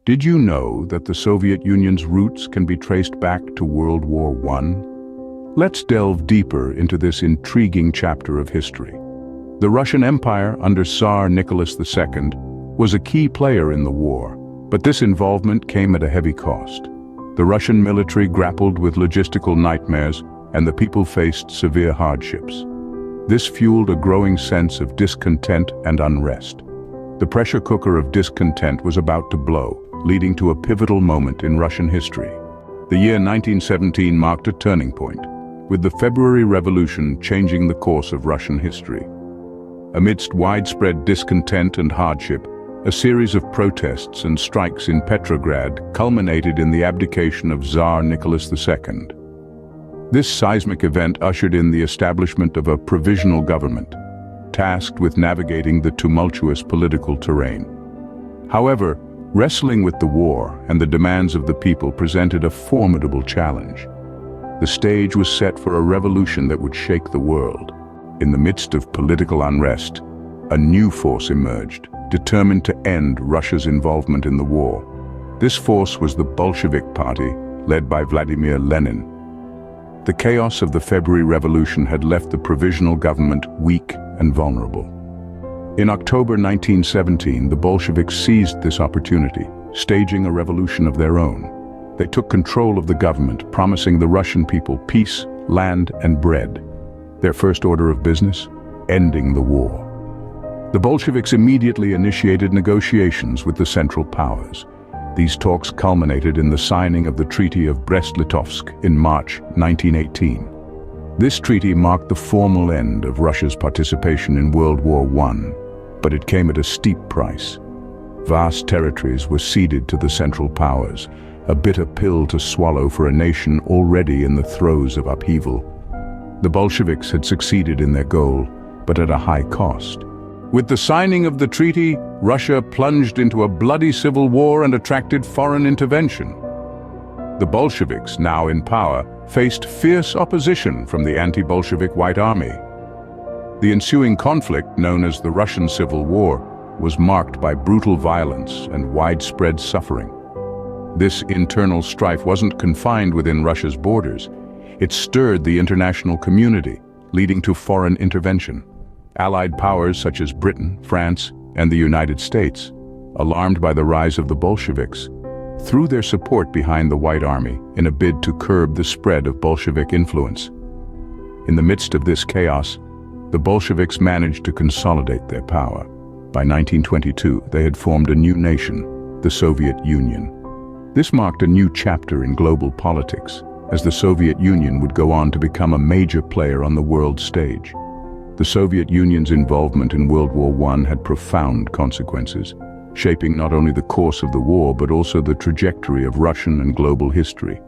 Did you know that the Soviet Union's roots can be traced back to World War I? Let's delve deeper into this intriguing chapter of history. The Russian Empire under Tsar Nicholas II was a key player in the war, but this involvement came at a heavy cost. The Russian military grappled with logistical nightmares, and the people faced severe hardships. This fueled a growing sense of discontent and unrest. The pressure cooker of discontent was about to blow, leading to a pivotal moment in Russian history. The year 1917 marked a turning point, with the February Revolution changing the course of Russian history. Amidst widespread discontent and hardship, a series of protests and strikes in Petrograd culminated in the abdication of Tsar Nicholas II. This seismic event ushered in the establishment of a provisional government, tasked with navigating the tumultuous political terrain. However, wrestling with the war and the demands of the people presented a formidable challenge. The stage was set for a revolution that would shake the world. In the midst of political unrest, a new force emerged, determined to end Russia's involvement in the war. This force was the Bolshevik Party, led by Vladimir Lenin. The chaos of the February Revolution had left the provisional government weak and vulnerable. In October 1917, the Bolsheviks seized this opportunity, staging a revolution of their own. They took control of the government, promising the Russian people peace, land, and bread. Their first order of business? Ending the war. The Bolsheviks immediately initiated negotiations with the Central Powers. These talks culminated in the signing of the Treaty of Brest-Litovsk in March 1918. This treaty marked the formal end of Russia's participation in World War I, but it came at a steep price. Vast territories were ceded to the Central Powers, a bitter pill to swallow for a nation already in the throes of upheaval. The Bolsheviks had succeeded in their goal, but at a high cost. With the signing of the treaty, Russia plunged into a bloody civil war and attracted foreign intervention. The Bolsheviks, now in power, faced fierce opposition from the anti-Bolshevik White Army. The ensuing conflict, known as the Russian Civil War, was marked by brutal violence and widespread suffering. This internal strife wasn't confined within Russia's borders. It stirred the international community, leading to foreign intervention. Allied powers such as Britain, France, and the United States, alarmed by the rise of the Bolsheviks, threw their support behind the White Army in a bid to curb the spread of Bolshevik influence. In the midst of this chaos, the Bolsheviks managed to consolidate their power. By 1922, they had formed a new nation, the Soviet Union. This marked a new chapter in global politics, as the Soviet Union would go on to become a major player on the world stage. The Soviet Union's involvement in World War I had profound consequences, shaping not only the course of the war but also the trajectory of Russian and global history.